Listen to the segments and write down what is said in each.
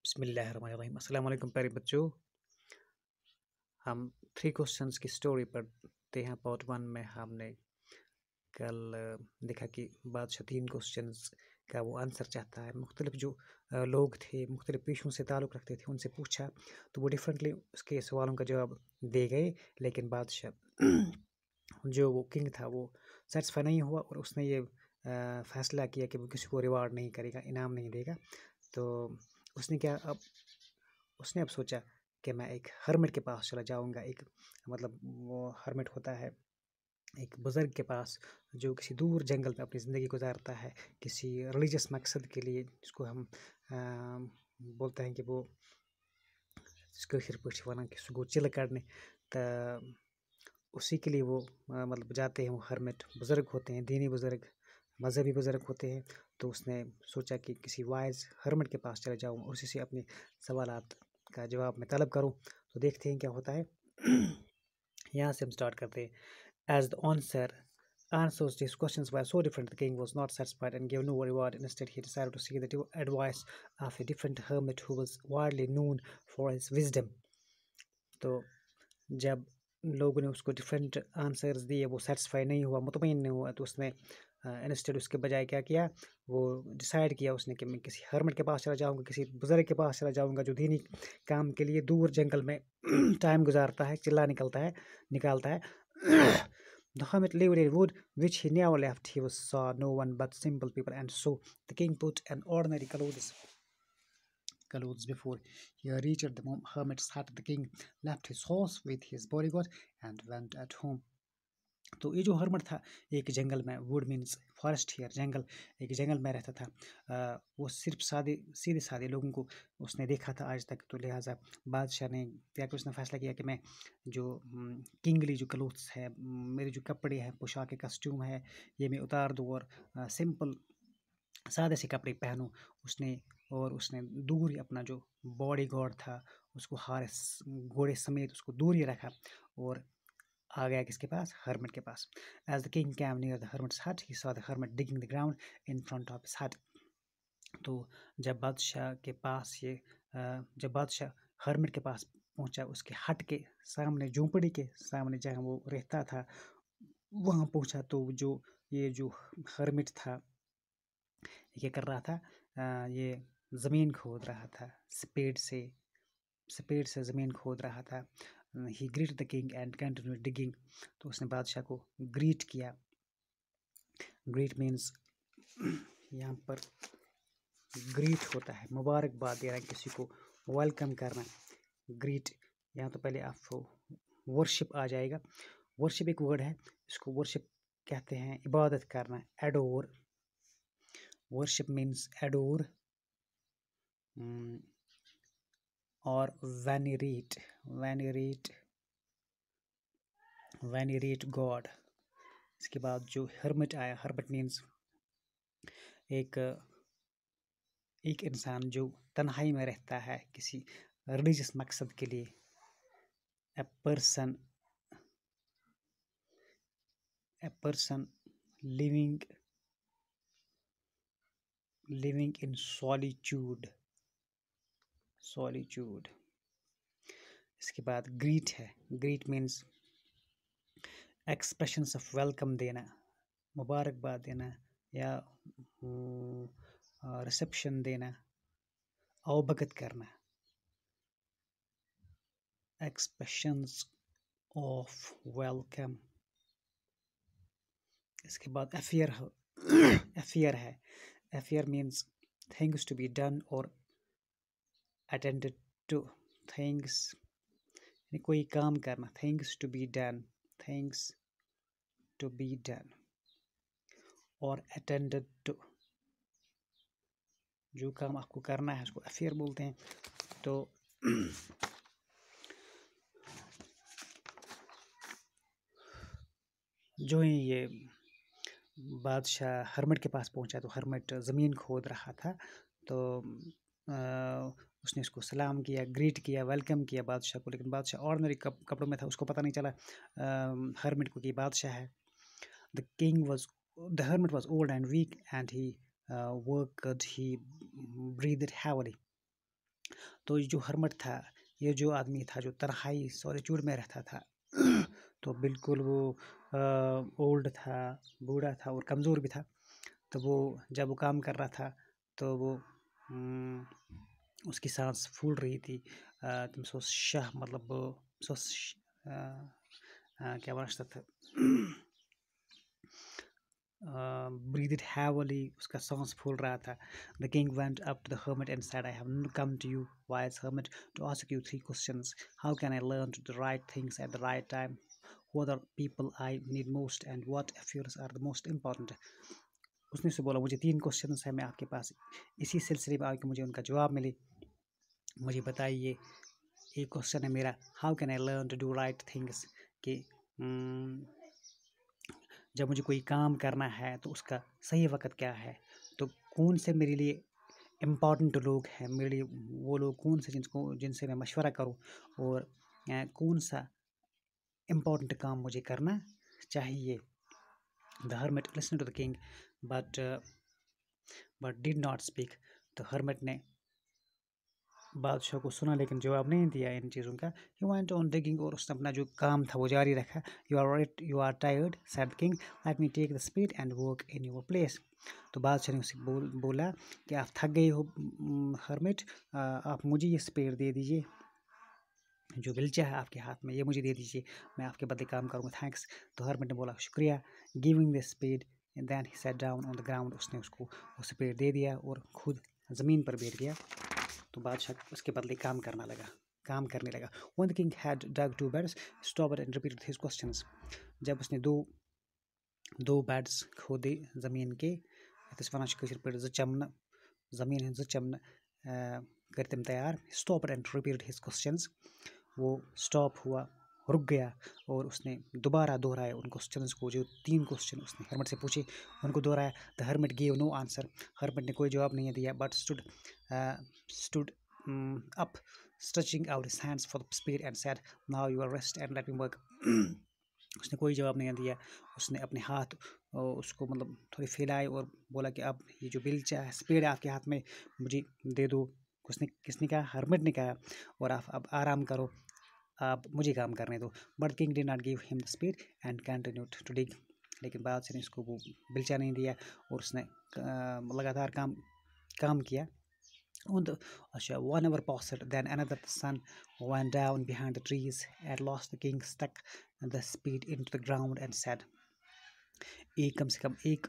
بسم اللہ الرحمن الرحیم السلام علیکم پیارے بچوں. ہم 3 کوسچنس کی سٹوری پڑھتے ہیں. پارٹ 1 میں ہم نے کل دیکھا کہ بادشاہ 3 کوسچنس کا وہ آنسر چاہتا ہے. مختلف جو لوگ تھے مختلف پیشوں سے تعلق رکھتے تھے ان سے پوچھا تو وہ ڈیفرنٹلی اس کے سوالوں کا جواب دے گئے، لیکن بادشاہ جو وہ کنگ تھا وہ سیٹسفائی نہیں ہوا اور اس نے یہ فیصلہ کیا کہ وہ کسی کو ریوارڈ نہیں کرے گا، انعام نہیں دے گا. تو اس نے اب سوچا کہ میں ایک ہرمٹ کے پاس چلا جاؤں گا. ایک مطلب وہ ہرمٹ ہوتا ہے ایک بزرگ کے پاس جو کسی دور جنگل میں اپنی زندگی گزارتا ہے کسی ریلیجس مقصد کے لیے، جس کو ہم بولتے ہیں کہ وہ کسی کو چل کرنے تو اسی کے لیے وہ مطلب جاتے ہیں. وہ ہرمٹ بزرگ ہوتے ہیں، دینی بزرگ، مذہبی بزرگ ہوتے ہیں. تو اس نے سوچا کہ کسی وائز ہرمٹ کے پاس چلا جاؤں اور اسی سے اپنے سوالات کا جواب میں طلب کروں. تو دیکھتے ہیں کیا ہوتا ہے. یہاں سے ہم سٹارٹ کرتے ہیں. As the answers to his questions were so different, the king was not satisfied and gave no reward. Instead, he decided to seek the advice of a different hermit who was widely known for his wisdom. تو جب لوگوں نے اس کو different answers دیے، وہ satisfy نہیں ہوا، مطمئن نہیں ہوا، تو اس نے انسٹیڈ اس کے بجائے کیا وہ ڈیسائیڈ کیا اس نے کہ میں کسی ہرمٹ کے پاس چلا جاؤں گا، کسی بزرگ کے پاس چلا جاؤں گا جو دینی کام کے لیے دور جنگل میں ٹائم گزارتا ہے، چلا نکالتا ہے. The hermit lived in a wood which he never left. He saw no one but simple people, and so the king put an ordinary clothes before he reached the hermit's hut. The king left his horse with his bodyguard and went at home. تو یہ جو hermit تھا ایک جنگل میں، would means forest hair, ایک جنگل میں رہتا تھا. وہ صرف سیدھے سادے لوگوں کو اس نے دیکھا تھا آج تک. تو لہٰذا بادشاہ نے اس نے فیصلہ کیا کہ میں جو کنگلی جو کلوتھس ہے، میرے جو کپڑے ہیں، پوشاک کسٹیوم ہے، یہ میں اتار دوں اور سمپل سادے سے کپڑے پہنوں. اس نے دور ہی اپنا جو باڈی گارڈ تھا اس کو گھوڑے سمیت اس کو دور ہی رکھا اور آ گیا کس کے پاس؟ ہرمٹ کے پاس. As the king came near the hermit's hut, he saw the hermit digging the ground in front of his hut. تو جب بادشاہ ہرمٹ کے پاس پہنچا، اس کے ہٹ کے سامنے، جھونپڑی کے سامنے جہاں وہ رہتا تھا وہاں پہنچا، تو یہ جو ہرمٹ تھا یہ کر رہا تھا، یہ زمین کھود رہا تھا، سپیڈ سے زمین کھود رہا تھا. He greeted the king and continued digging. تو اس نے بادشاہ کو گریٹ کیا. گریٹ مینس یہاں پر گریٹ ہوتا ہے مبارکباد دینا، کسی کو ویلکم کرنا. گریٹ یہاں تو پہلے آپ ورشپ آ جائے گا. ورشپ ایک ورڈ ہے، اس کو ورشپ کہتے ہیں عبادت کرنا، ایڈور. ورشپ مینس ایڈور اور وینریٹ گاڈ. اس کے بعد جو ہرمٹ آیا، ہرمٹ مینس ایک انسان جو تنہائی میں رہتا ہے کسی ریلیجس مقصد کے لیے. A person living in solitude. اس کے بعد گریٹ ہے. Great means expressions of welcome دینا، مبارکباد دینا یا ریسیپشن دینا، اوبگت کرنا. Expressions of welcome. اس کے بعد افیئر ہے. Affair means things to be done اور اٹینڈڈ ٹو. تھنگس یعنی کوئی کام کرنا، تھنگس ٹو بی ڈن اور اٹینڈڈ ٹو. جو کام آپ کو کرنا ہے اس کو افیئر بولتے ہیں. تو جو ہی یہ بادشاہ ہرمٹ کے پاس پہنچا تو ہرمٹ زمین کھود رہا تھا. تو اس نے اس کو سلام کیا، گریٹ کیا، ویلکم کیا بادشاہ کو. لیکن بادشاہ آرڈنری کپڑوں میں تھا، اس کو پتہ نہیں چلا ہرمٹ کو کہ بادشاہ ہے. The hermit was old and weak and he worked. He breathed heavily. تو یہ جو ہرمٹ تھا، یہ جو آدمی تھا جو تنہائی سولیچیوڈ میں رہتا تھا تو بالکل وہ اولڈ تھا، بوڑھا تھا اور کمزور بھی تھا. تو وہ جب وہ کام کر رہا تھا تو وہ اس کی سانس پھول رہی تھی. تٔمِس اوس شاہ مطلب سُہ اوس کیٛاہ وَنان چھِ تَتھ breathed heavily, اس کا سانس پھول رہا تھا. The king went up to the hermit and said, I have come to you, wise hermit, to ask you 3 questions. How can I learn to do the right things at the right time? Who are the people I need most and what affairs are the most important? اس نے سے بولا مجھے 3 questions ہیں میں آپ کے پاس اسی سلسلے میں آ کے مجھے ان کا جواب ملے. مجھے بتائیے. ایک کوشچن ہے میرا how can I learn to do right things, کہ جب مجھے کوئی کام کرنا ہے تو اس کا صحیح وقت کیا ہے. تو کون سے میرے لیے امپورٹنٹ لوگ ہیں، میرے لیے وہ لوگ کون سے جن سے میں مشورہ کروں، اور کون سا امپورٹنٹ کام مجھے کرنا چاہیے. The hermit listened to the king but did not speak. تو hermit نے بادشاہ کو سنا لیکن جواب نہیں دیا ان چیزوں کا. He went on digging، اور اس نے اپنا جو کام تھا وہ جاری رکھا. You are tired, said the king. Let me take the spade and work in your place. تو بادشاہ نے اسے بولا کہ آپ تھک گئے ہو hermit، آپ مجھے یہ اسپیڈ دے دیجیے، جو بلچہ ہے آپ کے ہاتھ میں یہ مجھے دے دیجیے، میں آپ کے بدلے کام کروں گا. تھینکس. تو hermit نے بولا شکریہ. Giving the spade and then he sat down on the ground. اس نے اس کو وہ اسپیڈ دے دیا اور خود زمین پر بیٹھ گیا. تو بادشاہ اس کے بدلے کام کرنے لگا. When the king had dug 2 beds, he stopped and repeated his questions. جب اس نے دو بیڈس کھودے زمین کے، یَتھ أسۍ وَنان چھِ کٲشِر پٲٹھۍ 2 چمنہٕ، زمین ہٕنٛدۍ 2 چمنہٕ کٔرۍ تِم تیار. Stopped and repeated his questions. وہ اسٹاپ ہوا، رک گیا اور اس نے دوبارہ دہرایا ان کوشچنس کو. جو 3 کوشچن اس نے hermit سے پوچھے ان کو دہرایا. The hermit gave no answer. hermit نے کوئی جواب نہیں دیا. But stood up, stretching out his hands for the spade and said, now you are rest and let me work. اس نے کوئی جواب نہیں دیا. اس نے اپنے ہاتھ اس کو مطلب تھوڑے پھیلائے اور بولا کہ اب یہ جو بلچا ہے اسپیڈ ہے آپ کے ہاتھ میں مجھے دے دو. کس نے کہا؟ hermit نے کہا. اور آپ اب آرام کرو، آپ مجھے کام کرنے دو. But king did not give him the spade and continued to dig. لیکن بادشاہ نے اس کو وہ بلچا نہیں دیا اور اس نے لگاتار کام کیا. One hour passed, then another. The sun went down behind the trees. At last the king stuck the spade into the ground and said, کم سے کم ایک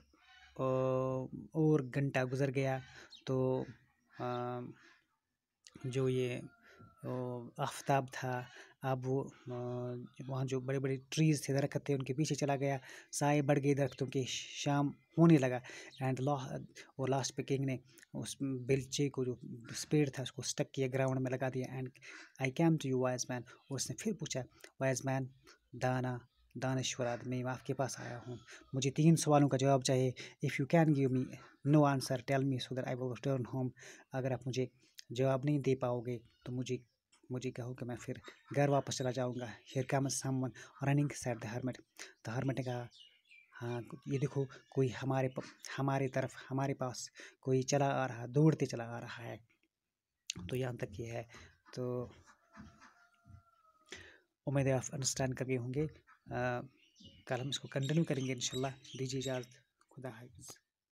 اور گھنٹہ گزر گیا تو جو یہ آفتاب تھا اب وہ وہاں جو بڑے بڑے ٹریز تھے، درخت تھے، ان کے پیچھے چلا گیا. سائے بڑھ گئے درختوں کے، شام ہونے لگا. اور لاسٹ پہ کنگ نے اس بلچے کو جو اسپیڈ تھا اس کو اسٹک کیا، گراؤنڈ میں لگا دیا. And I came to you wise man. اور اس نے پھر پوچھا وائز مین، دانشور آدمی، میں آپ کے پاس آیا ہوں، مجھے 3 سوالوں کا جواب چاہیے. If you can give me no answer tell me so that I will return home. اگر آپ مجھے جواب نہیں دے پاؤ گے تو مجھے کہو کہ میں پھر گھر واپس چلا جاؤں گا. Here comes someone running, said the hermit. تو hermit نے کہا ہاں یہ دیکھو کوئی ہمارے طرف ہمارے پاس کوئی چلا آ رہا، دوڑتے چلا آ رہا ہے. تو یہاں تک یہ ہے. تو امید ہے آپ انڈرسٹینڈ کر گئے ہوں گے. کل ہم اس کو کنٹینیو کریں گے انشاءاللہ. دیجیے اجازت. خدا حافظ.